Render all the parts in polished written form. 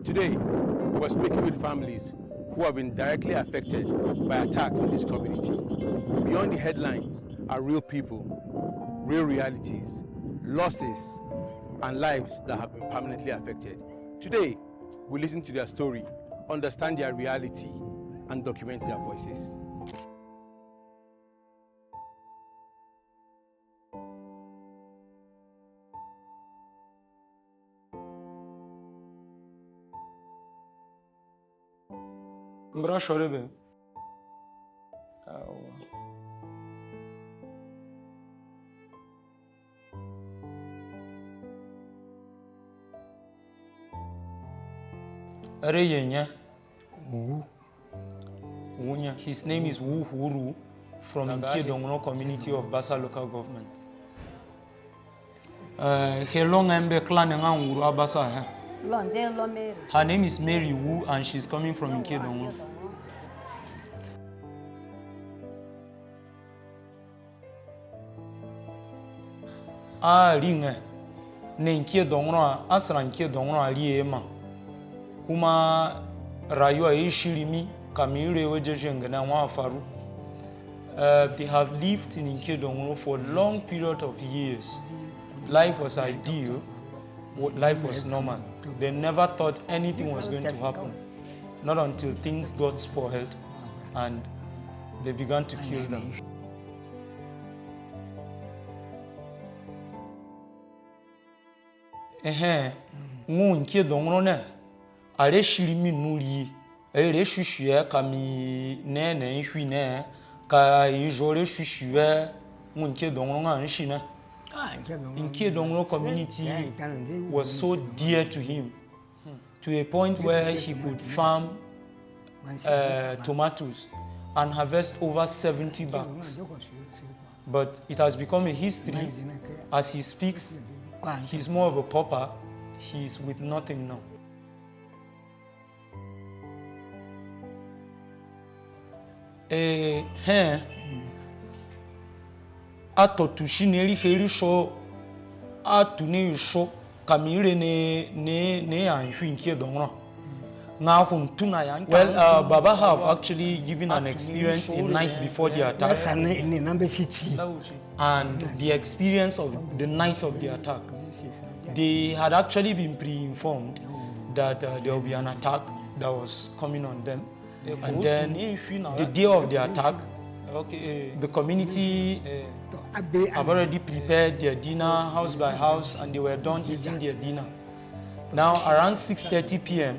Today, we're speaking with families who have been directly affected by attacks in this community. Beyond the headlines are real people, real realities, losses, and lives that have been permanently affected. Today, we listen to their story, understand their reality, and document their voices. Mbra shorebe. Are yenya. Wunya. His name is Wu Huru from Inkedongno community of Bassa local government. Helong embe clan nga Bassa. Her name is Mary Wu and she's coming from Inkedongno. Ringe ne Inkedongno asra Inkedongno aliema. Kuma rayuwa yishirimi kamire wejejenga na wafaru. They have lived in Inkedongno for a long period of years. Life was ideal. Life was normal. They never thought anything was going to happen. Not until things got spoiled and they began to kill them. Ngu Inkedongno ne are shirimi nuri ere shushue kami ne hui ne ka ijore shushue ngu Inkedongno nga nshina. Inkedongno community was so dear to him to a point where he could farm tomatoes and harvest over 70 bags. But it has become a history. As he speaks, he's more of a pauper. He's with nothing now. Atotushineri heri sho atune sho kamire ne anhwi Inkedongno na huntuna yan. Well, Baba have actually given an experience a night before the attack and the experience of the night of the attack. They had actually been pre-informed that there will be an attack that was coming on them, and then the day of the attack, the community have already prepared their dinner house by house and they were done eating their dinner. Now around 6:30 p.m.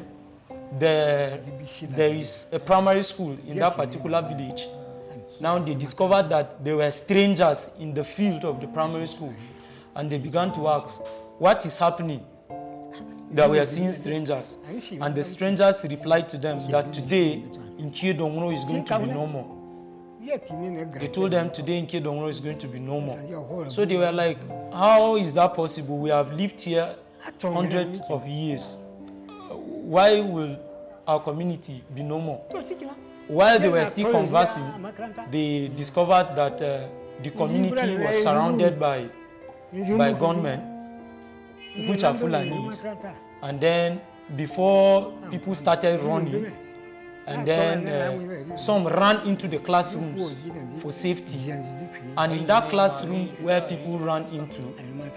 there is a primary school in that particular village. Now they discovered that there were strangers in the field of the primary school and they began to ask, what is happening? That we are seeing strangers. And the strangers replied to them that today Inkedongno is going to be normal. They told them today Inkedongno is going to be normal. So they were like, how is that possible? We have lived here hundreds of years. Why will our community be normal? While they were still conversing, they discovered that the community was surrounded by gunmen, which are Fulanis. And then before people started running, and then some ran into the classrooms for safety. And in that classroom where people ran into,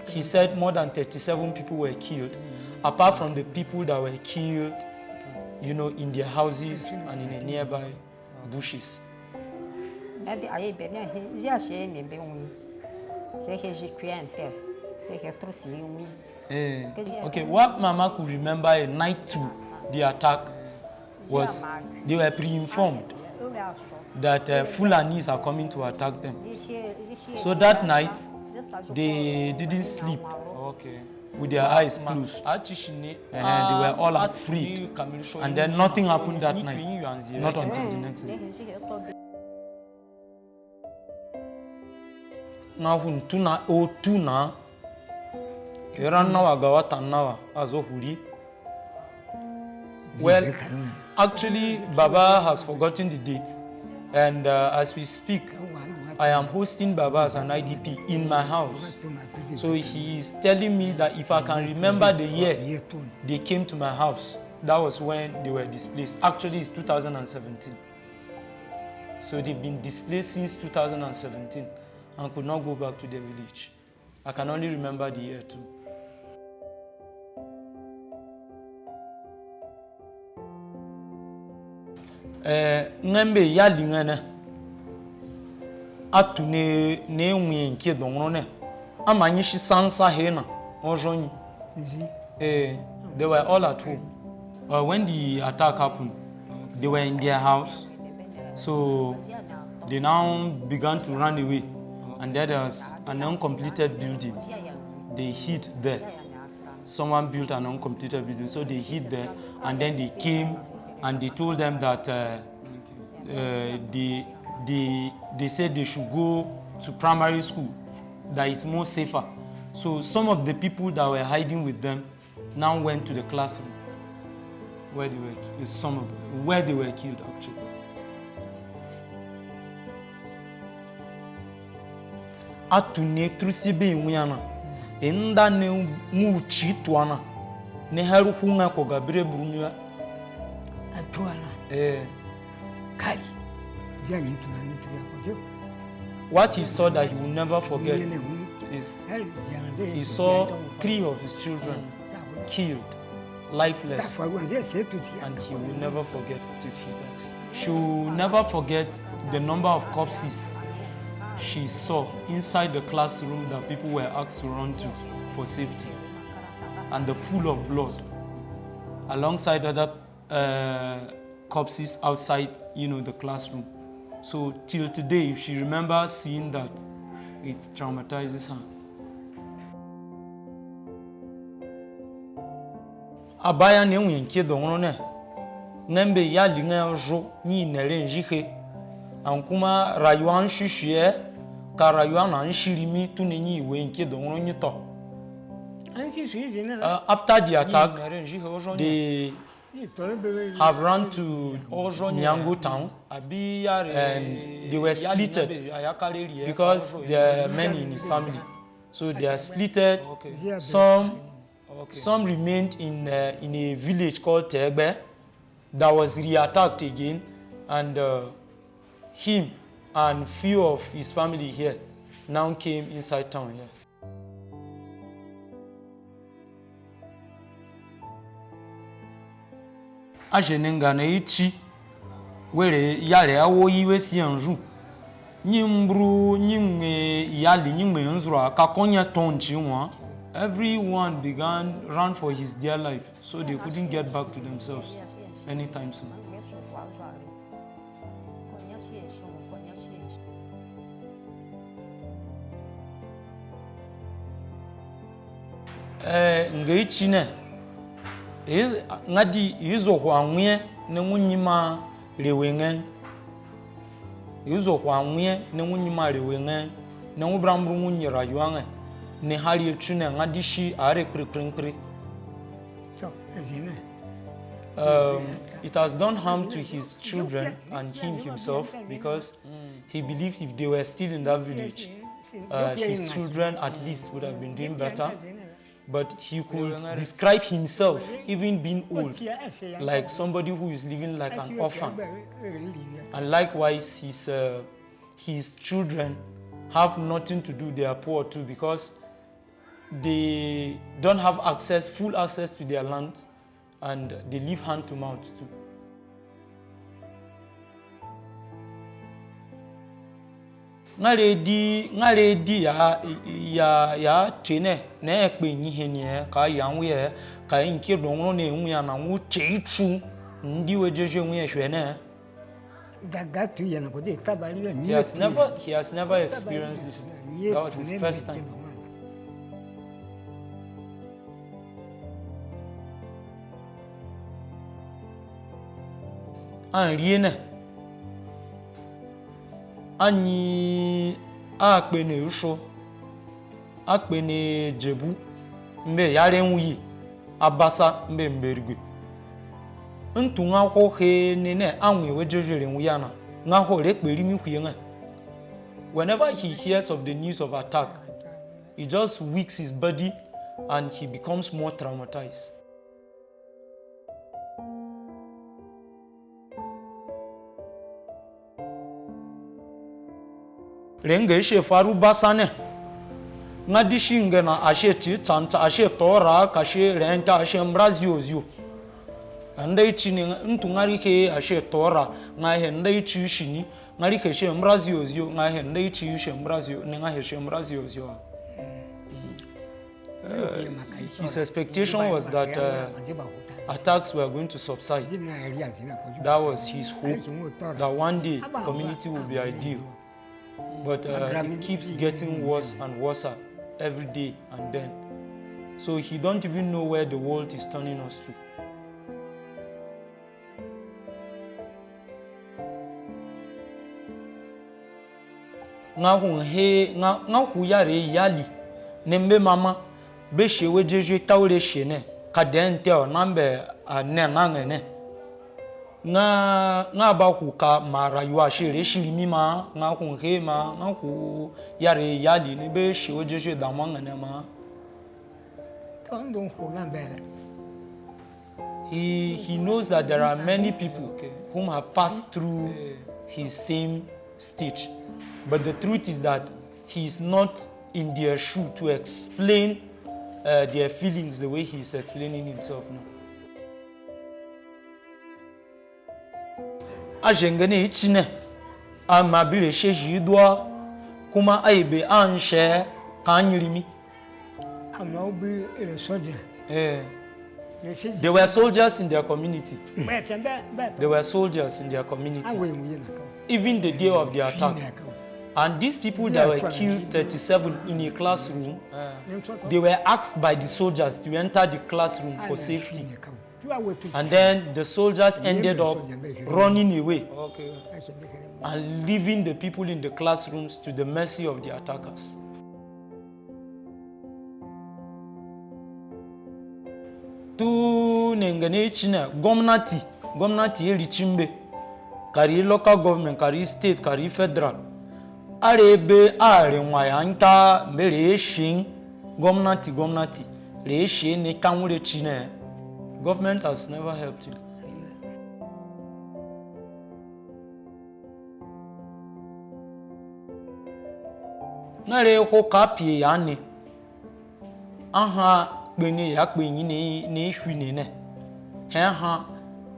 he said more than 37 people were killed, apart from the people that were killed, you know, in their houses and in the nearby bushes. Okay, what Mama could remember a night to the attack was they were pre-informed that Fulanis are coming to attack them. So that night, they didn't sleep with their eyes closed. They were all afraid. And then nothing happened that night, not until the next day. Now, tuna o tuna, well, actually, Baba has forgotten the date. And as we speak, I am hosting Baba as an IDP in my house. So he is telling me that if I can remember the year they came to my house, that was when they were displaced. Actually, it's 2017. So they've been displaced since 2017 and could not go back to their village. I can only remember the year too. Ngembe yali ngene atu ne nwe nke dongro ne amanyi shi sansa he na ojonyi. They were all at home. When the attack happened, they were in their house. So they now began to run away. And there was an uncompleted building. They hid there. Someone built an uncompleted building. So they hid there. And then they came and they told them that they said they should go to primary school. That is more safer. So some of the people that were hiding with them now went to the classroom where they were killed actually. Atune trusibe wiana enda ne muchi tuana ne haru hunga ko gabire burunwa atwana kai jani tunani tuya. What he saw that he will never forget is he saw 3 of his children killed, lifeless, and he will never forget till he dies. She will never forget the number of corpses she saw inside the classroom that people were asked to run to for safety, and the pool of blood alongside other corpses outside, the classroom. So till today, if she remembers seeing that, it traumatizes her. Abaya ne nke dongro ne ngembe ya linga jo ni nere njike ankuma rayuwa shishie ka rayuwa na nshirimi tunenyi iwe nke dongro nyito. After the attack, they have run to Nyango town and they were splitted because there are many in his family. So they are splitted. Some remained in a village called Tegbe that was re-attacked again, and him and few of his family here now came inside town here. Ajenenga na ichi were yale awo yiwe si anju nyimbru nyimwe yali nyimwe nzura kakonya tonchi nwa. Everyone ran for his dear life, so they couldn't get back to themselves anytime soon. Ngeichi ne ngadi yuzo kwa nwie ne ngunyima lewenge yuzo kwa nwie ne ngunyima lewenge ne ngubramru ngunyira yuange ne hali tune ngadi shi are prinkri. It has done harm to his children and him himself, because he believed if they were still in that village, his children at least would have been doing better. But he could describe himself, even being old, like somebody who is living like an orphan. And likewise, his children have nothing to do. They are poor too, because they don't have full access to their land, and they live hand to mouth too. Ngaredi ya tene na ekpe nyihe ne ka yanwe ye ka nke dongro na enwu ya na nwu cheichu ndi wejeje enwu ehwe ne. He has never experienced this. That was his first time. Riene Ani akpene usho akpene jebu mbe yare nwuyi abasa mbe mberigwe ntu nga ho he ne anwe wejejere nwuyana nga ho rekperi mi hwiye. Whenever he hears of the news of attack, it just weaks his body and he becomes more traumatized. Renga she faru Bassa ne. Nga dishinga na ashe ti tanta ashe tora kashe renta ashe mbrazio. Andai chini ntungari ke ashe tora nga he ndai chi shini ngari ke she mbrazio nga he ndai chi she mbrazio nga he she mbrazio. His expectation was that attacks were going to subside. That was his hope, that one day community will be ideal. But it keeps getting worse and worse every day and then. So he don't even know where the world is turning us to. Nga hu yare yali nembe mama be shewe jeje taure shene kadente o nambe ne nangene nga ba hu ka mara yuwa shere shirimi ma nga hu he ma nga hu yare yali ne be shewe jeje damangene ma he knows that there are many people whom have passed through his same stage, but the truth is that he is not in their shoe to explain their feelings the way he is explaining himself now. Ajengene ichine amabire sheji doa kuma aibe anshe kanyirimi. Amaobi le soldier. They were soldiers in their community. They were soldiers in their community. Even the day of the attack. And these people that were killed, 37, in a classroom, they were asked by the soldiers to enter the classroom for safety. And then the soldiers ended up running away and leaving the people in the classrooms to the mercy of the attackers. Tu nengane china gomnati eri chimbe kari local government kari state kari federal arebe are nwayanta mere shin gomnati re she ne kanwure china. Government has never helped you. Nare ho kapi yani aha beni yakbenyi ne hwini ne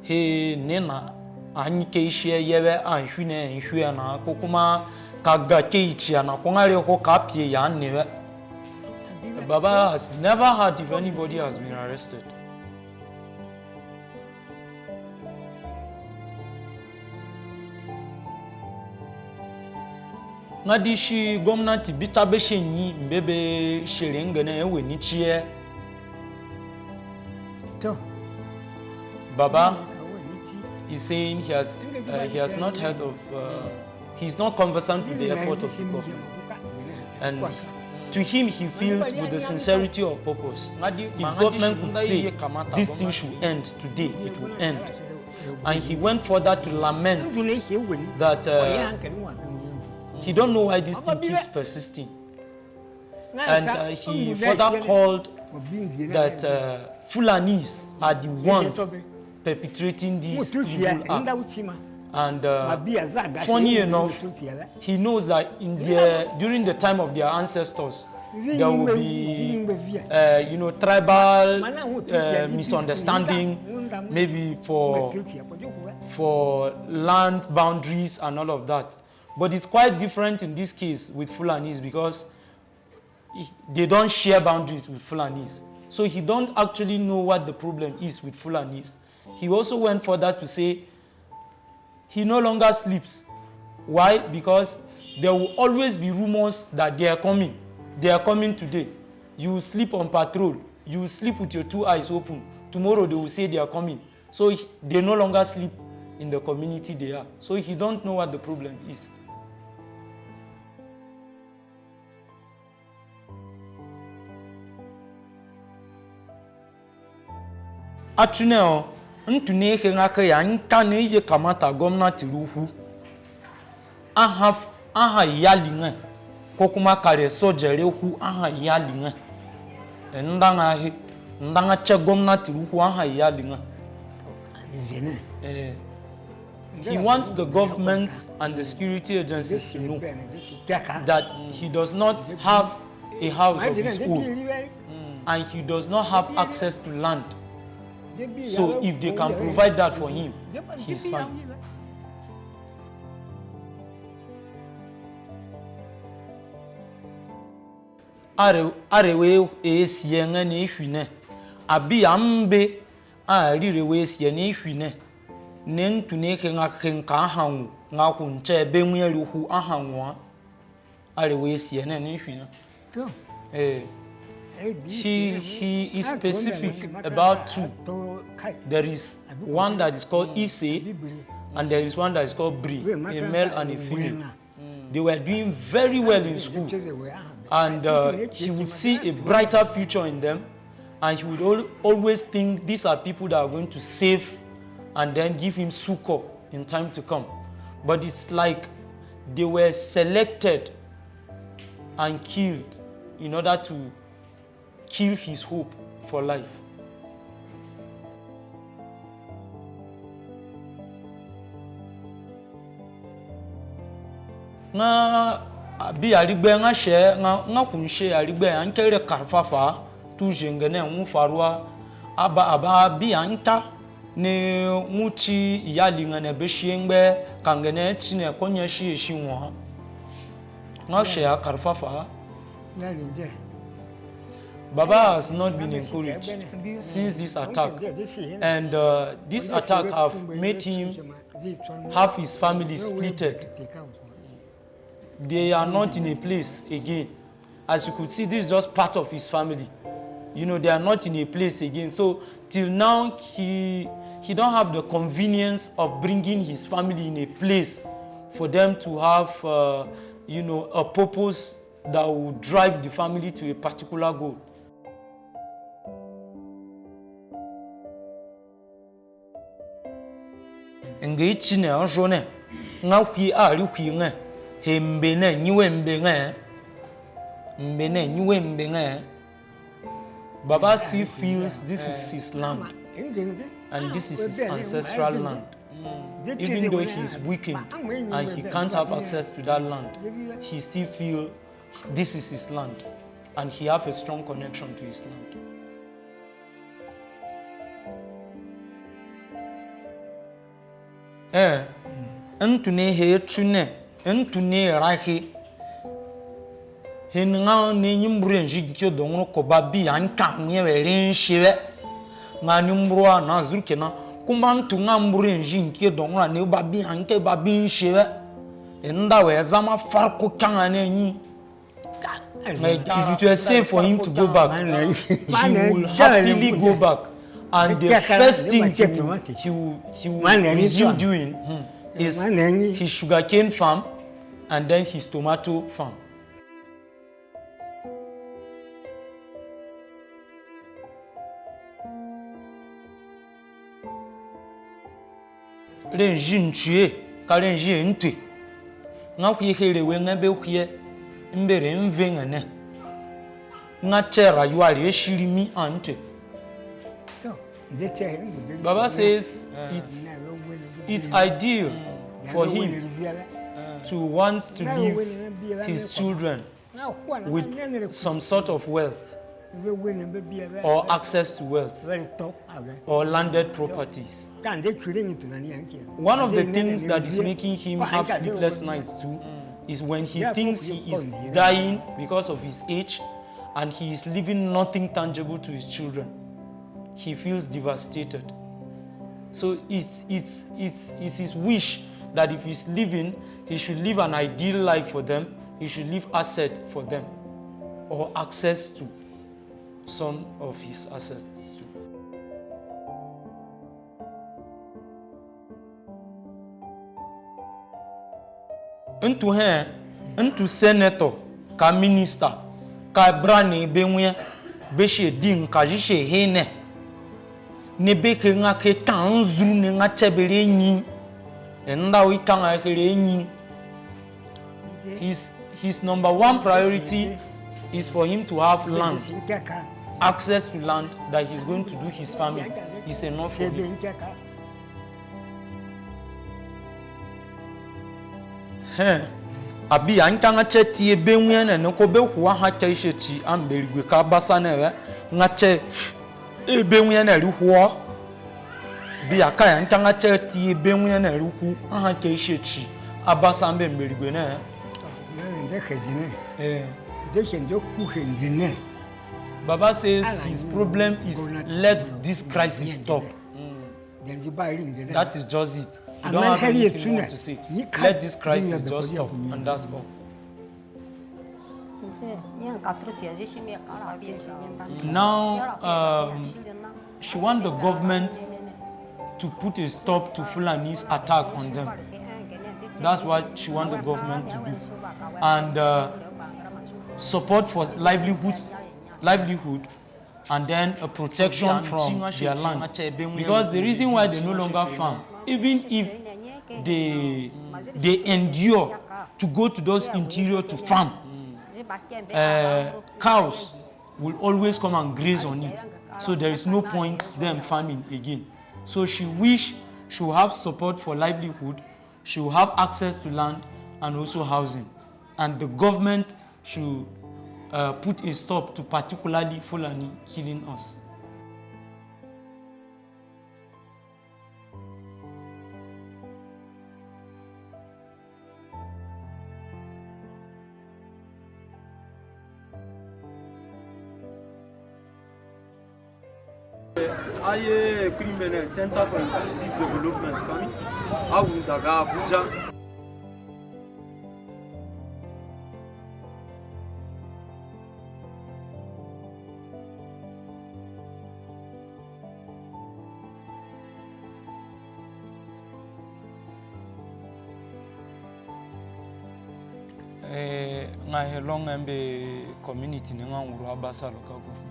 he nena anike hye yewe anhwine nhwe na kokuma kaga keichi na kongare ho kapie ya ne. Baba has never heard if anybody has been arrested. Nadishi gomnati bitabeshe nyi mbebe sherengene ewe nichie. Baba is saying he has not heard of, he's not conversant with the effort of the government. And to him, he feels with the sincerity of purpose. If government could say this thing should end today, it will end. And he went further to lament that he don't know why this thing keeps persisting. And he further called that Fulanis are the ones perpetrating these evil acts. And funny enough, he knows that during the time of their ancestors, there will be, tribal misunderstanding, maybe for land boundaries and all of that. But it's quite different in this case with Fulanis because they don't share boundaries with Fulanis. So he don't actually know what the problem is with Fulanis. He also went further to say he no longer sleeps. Why? Because there will always be rumors that they are coming. They are coming today. You sleep on patrol. You sleep with your two eyes open. Tomorrow they will say they are coming. So they no longer sleep in the community they are. So he don't know what the problem is. Atuneo ntune ngaka ya nkane ye kamata gwamnati ruhu aha yalinga kokuma kare sojere hu aha yalinga ndanga che gwamnati ruhu aha yalinga zene He wants the government and the security agencies to know that he does not have a house of his own and he does not have access to land. So if they can provide that for him, he's fine. Arewe esienga ne hwine abi ambe arirewe esienga ne hwine ne ntune kenka hanwu nga hunche be nweruhu ahanwa arewe esienga ne hwine. He is specific about two. There is one that is called Ise and there is one that is called Bri, a male and a female. They were doing very well in school. And he would see a brighter future in them, and he would always think these are people that are going to save and then give him succor in time to come. But it's like they were selected and killed in order to kill his hope for life. Bi arigbe nga she nga kunshe arigbe ankere karfafa tu jengene mu farwa aba bi anta ne muchi iyali ngane beshiengbe kangene chine konye shi shinwa nga she karfafa. Baba has not been encouraged since this attack, and this attack have made him have his family splitted. They are not in a place again. As you could see, this is just part of his family. You know, they are not in a place again. So till now, he don't have the convenience of bringing his family in a place for them to have, you know, a purpose that will drive the family to a particular goal. Engage in a journey. Now we are looking. Mbene nywe mbenge. Baba still feels this is his land and this is his ancestral land. Even though he's weakened and he can't have access to that land, he still feels this is his land and he has a strong connection to his land. Ntune he tune ntune rahi hinga ne nyimbure njikyo dongo ko babi anka nyewe shiwe nga nyimbro na zurkena kumba ntunga mbure njikyo dongo ne babi anke babi shiwe enda we zama farko kanga ne nyi. Like if it were safe for him to go back, he will happily go back, and the first thing he will resume doing is his sugarcane farm and then his tomato farm. Renji ntue ka renji ntue nga kuyekere we nga be kuye mbere mvenga ne nga chera yuari eshirimi ante. Baba says it's ideal for him to want to leave his children with some sort of wealth or access to wealth or landed properties. One of the things that is making him have sleepless nights too is when he thinks he is dying because of his age and he is leaving nothing tangible to his children. He feels devastated. So it's his wish that if he's living, he should live an ideal life for them, he should leave assets for them, or access to some of his assets too. Into senator, ka minister, ka brane benwe, beshe din ka jishe hene. Nebeke nga ke tanzu ne nga tebere nyi. Enda wi kanga kere nyi. His number one priority is for him to have land. Access to land that he's going to do his farming is enough for him. Abi antanga cheti benwene no ko be huwa ha chechi amberigwe ka Bassa na we ngache benwene rihuo bi aka antanga cheti benwene rihu ha chechi Bassa amberigwe na Baba says his problem is let this crisis stop. That is just it. You don't have anything more to say. Let this crisis just stop, and that's all. Now, she wants the government to put a stop to Fulani's attack on them. That's what she wants the government to do. And support for livelihood, and then a protection from their land. Because the reason why they no longer farm, even if they endure to go to those interior to farm, cows will always come and graze on it. So there is no point them farming again. So she wish she will have support for livelihood, she will have access to land and also housing. And the government should put a stop to particularly Fulani killing us. Aye, criminal Center for Inclusive Development coming. Daga Abuja. I long and be community in Bassa local government.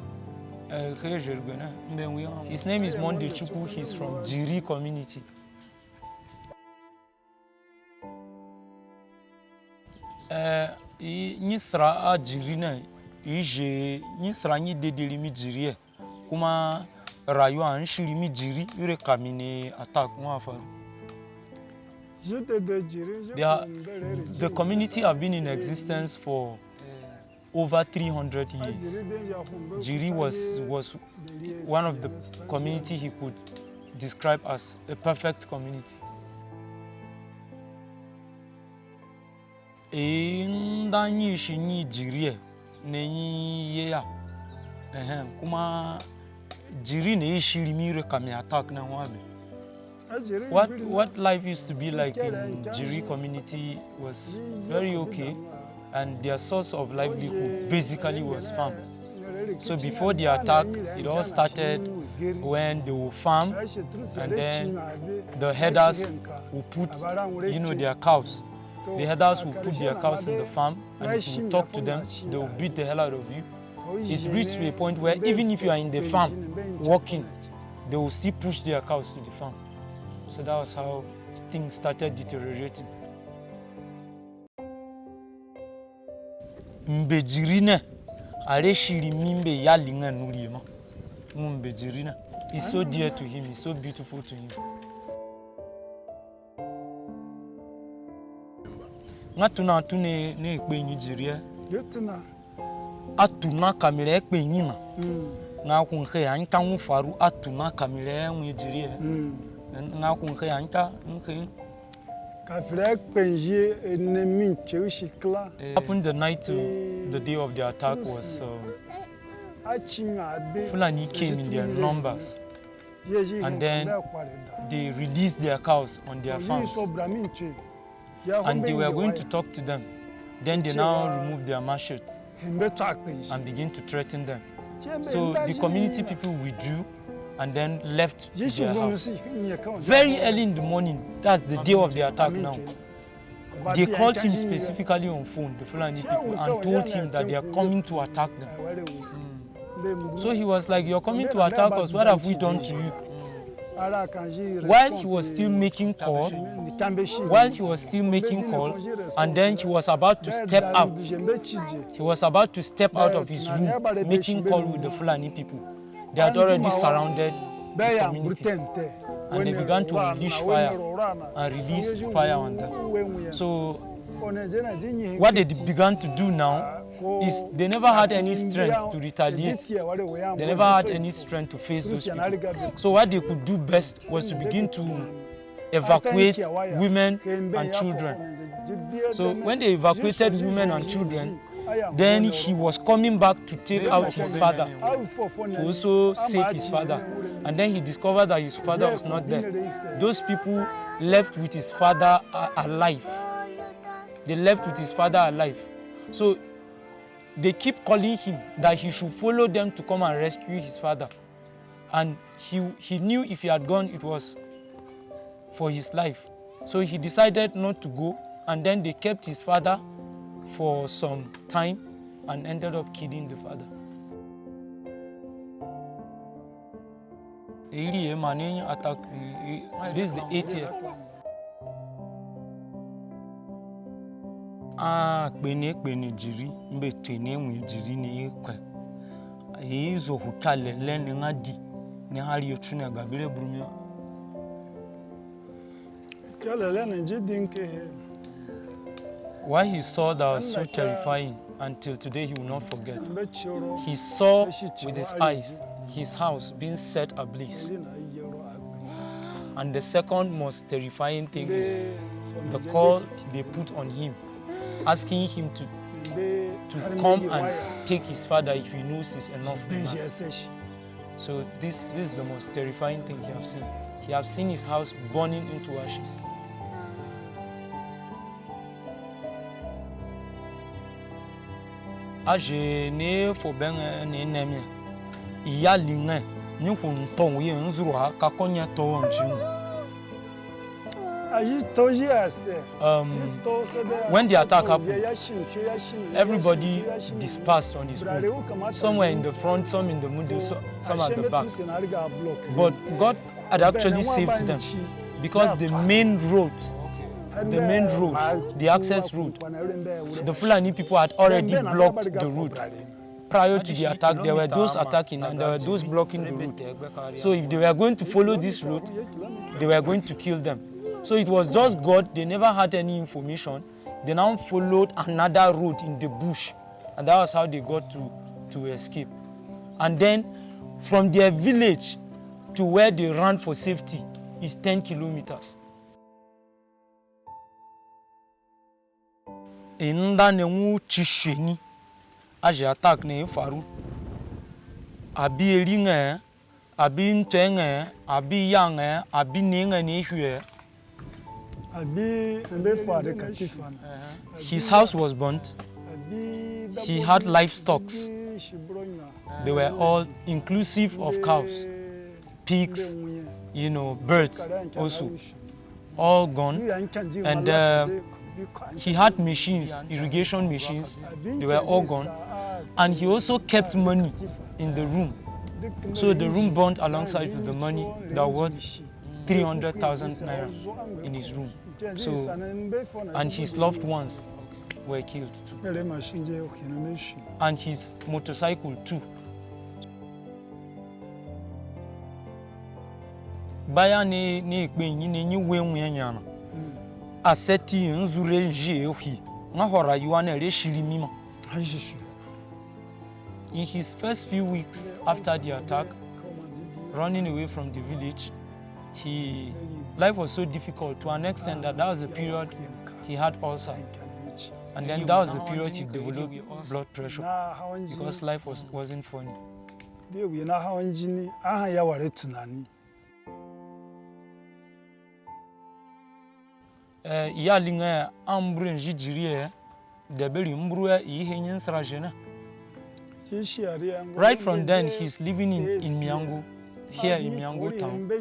His name is Monde Chuku. He's from Jiri community. Nisra a Jiri na ije nisra ni dedeli mi Jiri kuma rayo an shiri mi Jiri ure kamine attack mo afaru. The community have been in existence for over 300 years. Jiri was one of the community he could describe as a perfect community. Ndanyi shini Jiri nenyi yeya. Kuma Jiri ne shiri mire kame attack na wabe. What life used to be like in Jiri community was very okay, and their source of livelihood basically was farm. So before the attack, it all started when they will farm, and then the herders will put, their cows. The herders will put their cows in the farm, and if you talk to them, they will beat the hell out of you. It reached to a point where even if you are in the farm walking, they will still push their cows to the farm. So that was how things started deteriorating. Mbejirina, areshiri mimbe yalinga nulima. Mbejirina, it's so dear to him, it's so beautiful to him. Ngatuna atune ne ekpe Nigeria. Yotuna. Atuna kamile ekpe nyina. Ngakunke anta faru atuna kamile Nigeria. Ngakunke anta nke. Happened the night to the day of the attack was Fulani came in their numbers, and then they released their cows on their farms, and they were going to talk to them. Then they now removed their machetes and begin to threaten them. So the community people withdrew and then left to their house. Very early in the morning, that's the day of the attack now. They called him specifically on phone, the Fulani people, and told him that they are coming to attack them. So he was like, "You're coming to attack us, what have we done to you?" While he was still making call, and then he was about to step out. He was about to step out of his room, making call with the Fulani people. They had already surrounded the community, and they began to unleash fire and release fire on them. So what they began to do now is they never had any strength to retaliate. They never had any strength to face those people. So what they could do best was to begin to evacuate women and children. So when they evacuated women and children, then he was coming back to take out his father, to also save his father. And then he discovered that his father was not there. Those people left with his father alive. They left with his father alive. So they keep calling him that he should follow them to come and rescue his father. And he knew if he had gone, it was for his life. So he decided not to go, and then they kept his father for some time and ended up killing the father. This is the 8th year. Kpene jiri mbete ne nwe jiri ne ekwa. Ezo hutale le ne ngadi ne hari yotuna gabire brumyo. What he saw that was so terrifying, until today he will not forget. He saw with his eyes his house being set ablaze. And the second most terrifying thing is the call they put on him, asking him to come and take his father if he knows he's enough man. So this is the most terrifying thing he has seen. He has seen his house burning into ashes. Aje ne fo ben ne nemi iya linga ni hunton ye nzuru ha ka konya to onchim. When the attack happened, everybody dispersed on his own. Some were in the front, some in the middle, some at the back. But God had actually saved them, because the main road, the access road, the Fulani people had already blocked the road. Prior to the attack, there were those attacking and there were those blocking the road. So if they were going to follow this road, they were going to kill them. So it was just God. They never had any information. They now followed another road in the bush, and that was how they got to escape. And then from their village to where they ran for safety is 10 kilometers. Inda nemu chisheni aje attack ne faru abi eringa abi ntenge abi yange abi ninga ne hwe. His house was burnt. He had livestock. They were all inclusive of cows, pigs, birds also, all gone. And he had machines, irrigation machines. They were all gone. And he also kept money in the room. So the room burnt alongside with the money that was 300,000 naira in his room. So, and his loved ones were killed too. And his motorcycle too. Baya ni ekpenyi ni wenwu nyana. Aseti nzure nje ohi. Ngahora yuana re shirimi ma. In his first few weeks after the attack, running away from the village, life was so difficult to an extent that was the period he had ulcer. And then that was the period he developed blood pressure, because life wasn't funny. Iya linga ambre njijiri debeli mbruya ihenyin srajena. Right from then, he's living in Miango, here in Miango town.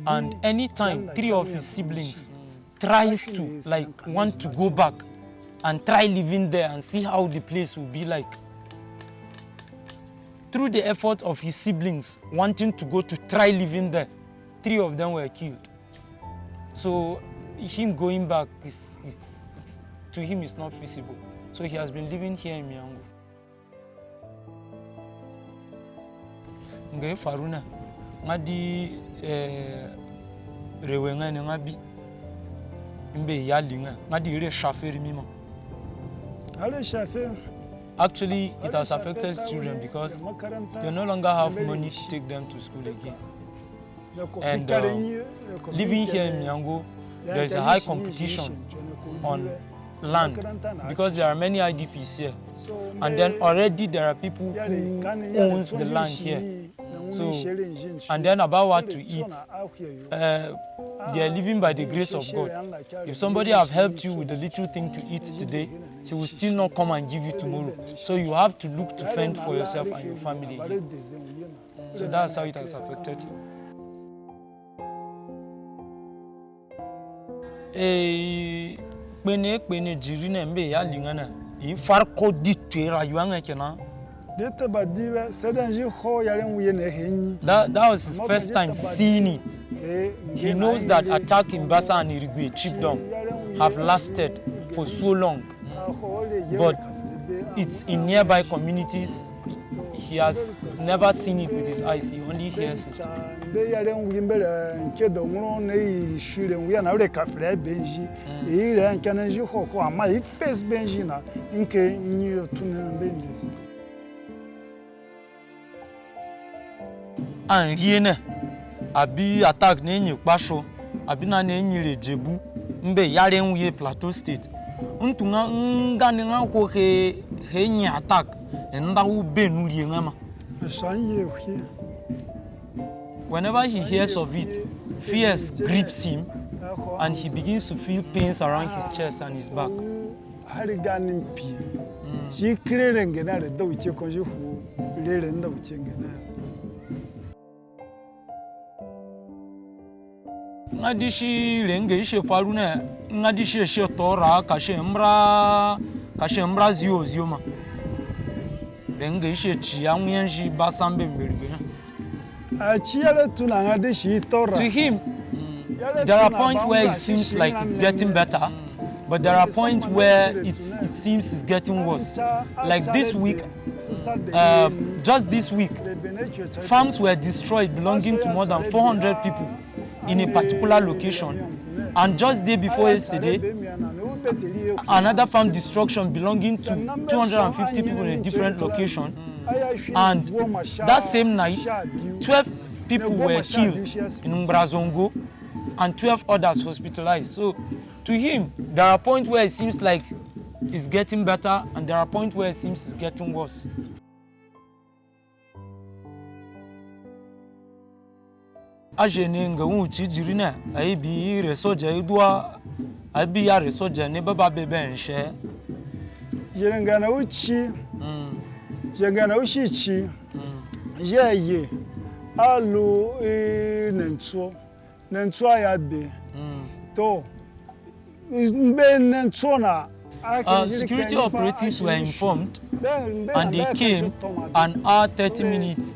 And anytime 3 of his siblings tries to want to go back and try living there and see how the place will be like, through the effort of his siblings wanting to go to try living there, 3 of them were killed. So him going back to him is not feasible. So he has been living here in Miango. Ngai faruna ngadi rewenga ngabi Mbe ya linga ngadi ire shaferi mimo. Ale shafe. Actually, it has affected children because they no longer have money to take them to school again. And living here in Nyango, there is a high competition on land because there are many IDPs here. And then already there are people who owns the land here. So, and then about what to eat, they are living by the grace of God. If somebody have helped you with a little thing to eat today, he will still not come and give you tomorrow. So you have to look to fend for yourself and your family again. So that's how it has affected you. Kpene jiri na mbe ya lingana farko ditwera yuanga kena. That was his first time seeing it. He knows that attack in Bassa and Irigwe chiefdom have lasted for so long, but it's in nearby communities. He has never seen it with his eyes, he only hears it. And yene abi attack ne nyi kpasho abi na ne nyi rejebu mbe yare nwie Plateau state ntunga ngane ngako he nyi attack enda u benu liengama. Whenever he hears of it, fear grips him and he begins to feel pains around his chest and his back. Ngadishi lenge ishe faruna ngadishi she tora kashe mbra zio ma lenge ishe chi anwenji basambe mbelbe. To him, there are points where it seems like it's getting better, but there are points where it seems it's getting worse. Like this week, just this week, farms were destroyed belonging to more than 400 people in a particular location. And just day before yesterday, another farm destruction belonging to 250 people in a different location. And that same night, 12 people were killed in Mbrazongo and 12 others hospitalized. So to him, there are points where it seems like it's getting better and there are points where it seems it's getting worse. Ajene nga uchi jirina aibi resoja idwa aibi ya resoja ne baba bebe nshe yerengana uchi yengana ushichi yeye alu nenso ayabe to mbe nenso na security operatives were informed and they came an hour 30 minutes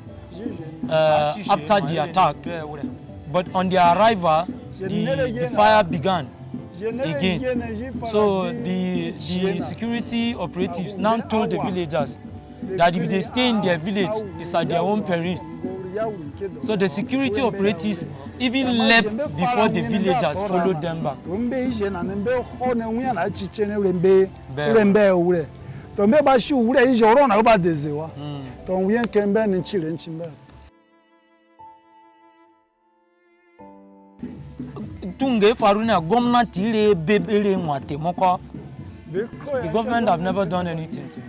after the attack, but on their arrival, the fire began again. So the security operatives now told the villagers that if they stay in their village, it's at their own peril. So the security operatives even left before the villagers followed them back. The government have never done anything to you.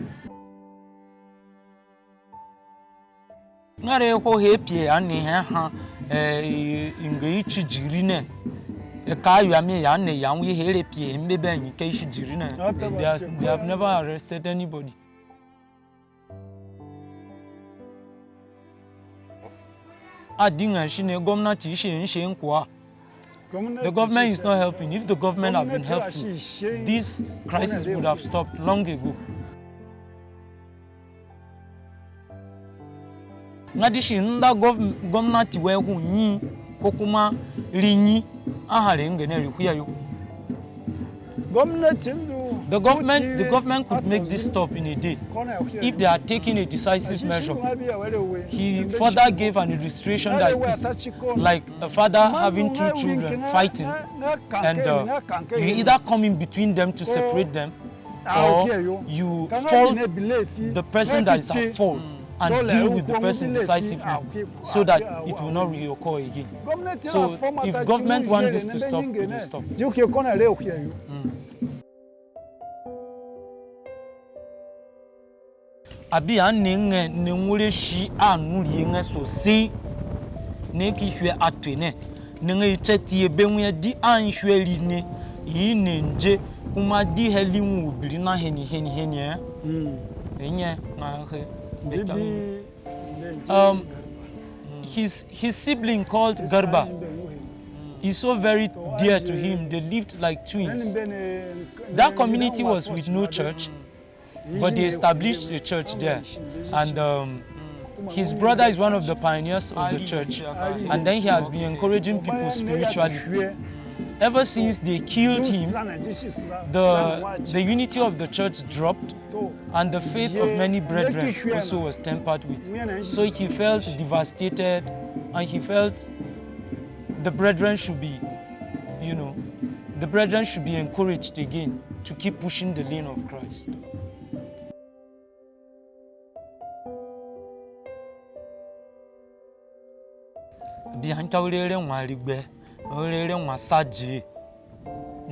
Ngare ko hepie ani ha ingeichi jirine e kayu ami ya ne ya wi here pie mbebe anyi ke ichi jirine. They have never arrested anybody. Adinga shine government ishe nshe nkwa. The government is not helping. If the government had been helpful, this crisis would have stopped long ago. Ngadishi nda government we hu nyi kokuma rinyi ahare ngene rikuya yo. The government could make this stop in a day if they are taking a decisive measure. He further gave an illustration that it's like a father having two children fighting, and you either come in between them to separate them, or you fault the person that is at fault and deal with the person decisively so that it will not reoccur again. So if government wants this to stop, it will stop. Abi anenge nengule shi anuli nge so si neki hwe atene nenge cheti ebenwe di anhwe line yi nenje kuma di heli ubiri na heni enye na his sibling called Garba is so very dear to him. They lived like twins. That community was with no church, but they established a church there, and his brother is one of the pioneers of the church, and then he has been encouraging people spiritually. Ever since they killed him, the unity of the church dropped, and the faith of many brethren also was tempered with. So he felt devastated, and he felt the brethren should be, the brethren should be encouraged again to keep pushing the lane of Christ. Olele mwasaji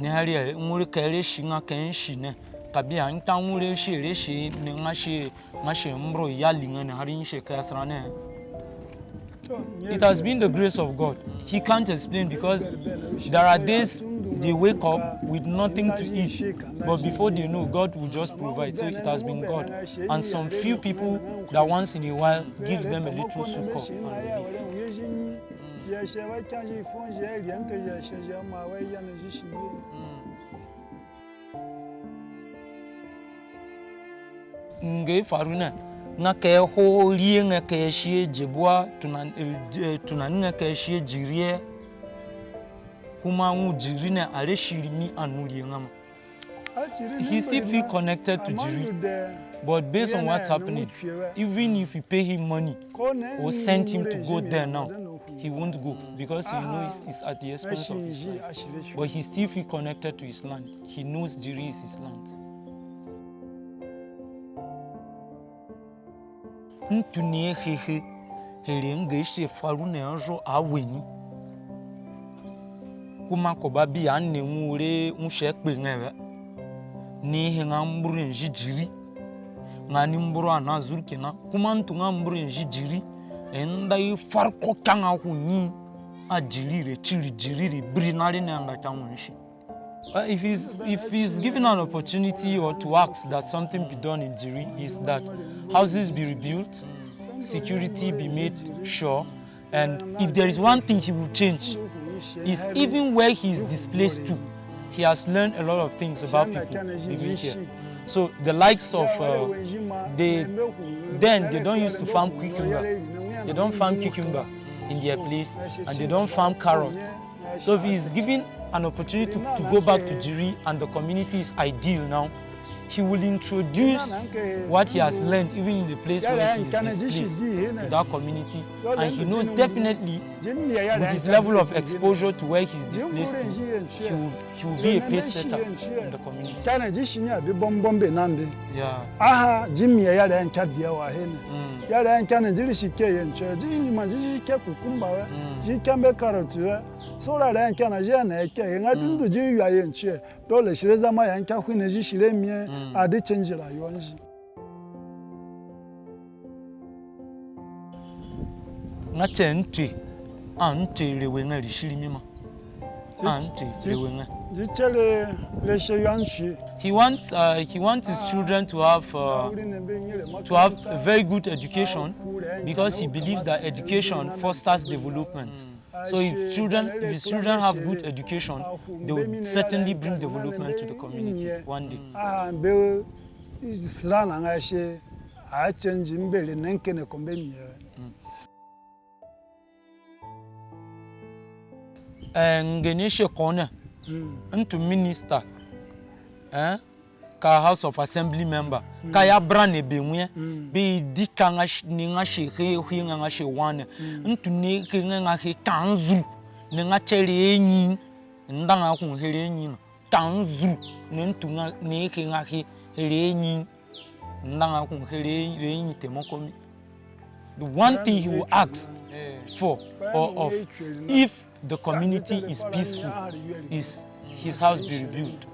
ne hali ngule kele shinga kenshine kabi anta ngule shele shi ne ngashe mbro yalinga ne hari nshe kasrane. It has been the grace of God. He can't explain because there are days they wake up with nothing to eat, but before they know, God will just provide. So it has been God, and some few people that once in a while gives them a little succor. Nge faruna nga ke ho lie nga ke shie jeboa tunaninga ke shie jirie kuma ngu jirine ale shirimi anulie ngama. He still feel connected to Jiri, but based on what's happening, even if you pay him money or send him to go there now, he won't go because he knows it's at the expense of his life. But he still feel connected to his land. He knows Jiri is his land. Ntunie hehe helenge she farune anjo aweni kuma kobabi anne ngure unshekpe ngewe ni henga mburu njijiri ngani mburu anazur kena kuma ntunga mburu njijiri enda yi farko kanga hunyi ajirire chiri brinari ne anda chanwenshi. If he's given an opportunity or to ask that something be done in Jiri, is that houses be rebuilt, security be made sure, and if there is one thing he will change, is even where he is displaced to, he has learned a lot of things about people living here. So the likes of they don't used to farm cucumber. They don't farm cucumber in their place, and they don't farm carrots. So if he's given an opportunity to go back to Jiri and the community is ideal now, he will introduce what he has learned even in the place where he is displaced to that community, and he knows definitely with his level of exposure to where he is displaced to, he will be a pace setter in the community. Yeah. Aha Jimmy yale nkadia wa hene. Yale nkana jilishike yencho, jimajike kukumba, jikambe karoti. Sora la nkana jana eke ngatundu ji ya yencho. Dole shireza ma yanka hwine ji shiremie ade change la yonji. Ngate ante lewenga lishirimima. Ante lewenga. Jichele leshe yanchi. He wants his children to have a very good education because he believes that education fosters development. So if his children have good education, they will certainly bring development to the community one day. Ngeneshe kone into minister ka House of Assembly member ka ya brane benwe be di kanga ninga she he nga she wane ntu ne ke nga he kanzu ninga chere enyi ndanga ku here enyi kanzu ne ntu nga ne ke nga he here enyi ndanga ku here enyi temokomi. The one thing he will ask for or of if the community is peaceful is his house be rebuilt.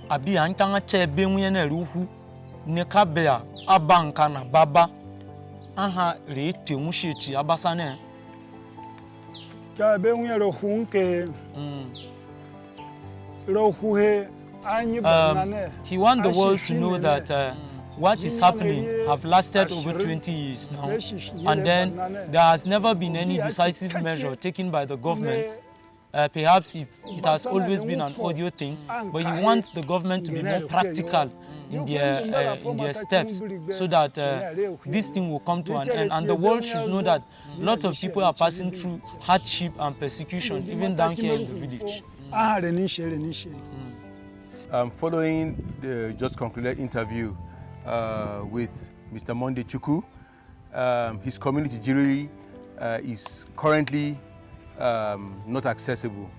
Abi antanga che benwe na ruhu ne kabea abanka na baba aha re temu shechi abasa ne ka benwe ro hunke ro huhe anyi banane. He want the world to know that what is happening have lasted over 20 years now, and then there has never been any decisive measure taken by the government. Perhaps it has always been an audio thing, but he wants the government to be more practical in their steps so that this thing will come to an end. And the world should know that lots of people are passing through hardship and persecution, even down here in the village. Following the just concluded interview with Mr. Monday Chukwu, his community, Jiriri, is currently not accessible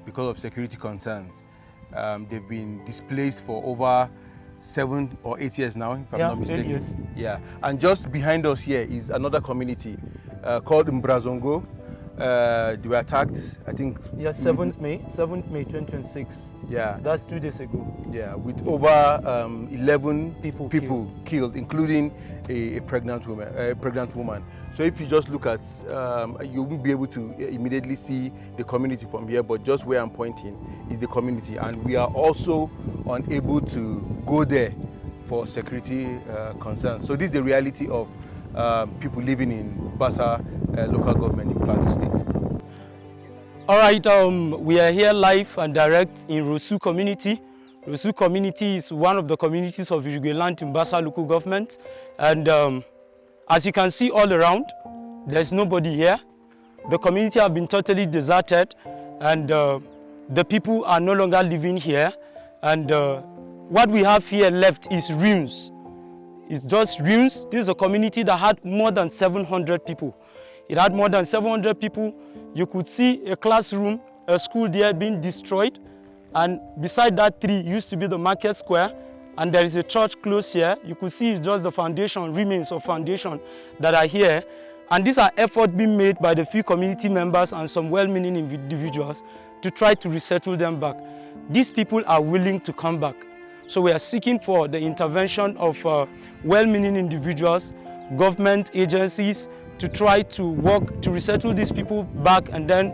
because of security concerns. They've been displaced for over 7 or 8 years now, if I'm not mistaken. 8 years. Yeah, and just behind us here is another community called Mbrazongo. They were attacked, I think. Yeah, 7th May 2026. Yeah. That's 2 days ago. Yeah, with over 11 people killed, including a pregnant woman. So if you just look at, you won't be able to immediately see the community from here, but just where I'm pointing is the community. And we are also unable to go there for security concerns. So this is the reality of people living in Bassa local government in Plateau State. All right, we are here live and direct in Rosu community. Rosu community is one of the communities of Irigueland in Bassa local government. And as you can see all around, there's nobody here. The community have been totally deserted, and the people are no longer living here. And what we have here left is ruins. It's just ruins. This is a community that had more than 700 people. It had more than 700 people. You could see a classroom, a school there being destroyed. And beside that tree used to be the market square. And there is a church close here. You could see it's just the foundation, remains of foundation that are here. And these are efforts being made by the few community members and some well-meaning individuals to try to resettle them back. These people are willing to come back. So we are seeking for the intervention of well-meaning individuals, government agencies, to try to work to resettle these people back and then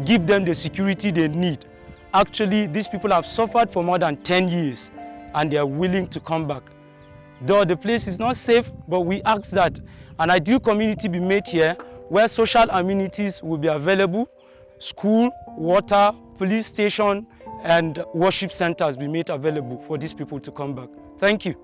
give them the security they need. Actually, these people have suffered for more than 10 years and they are willing to come back. Though the place is not safe, but we ask that an ideal community be made here where social amenities will be available, school, water, police station, and worship centers be made available for these people to come back. Thank you.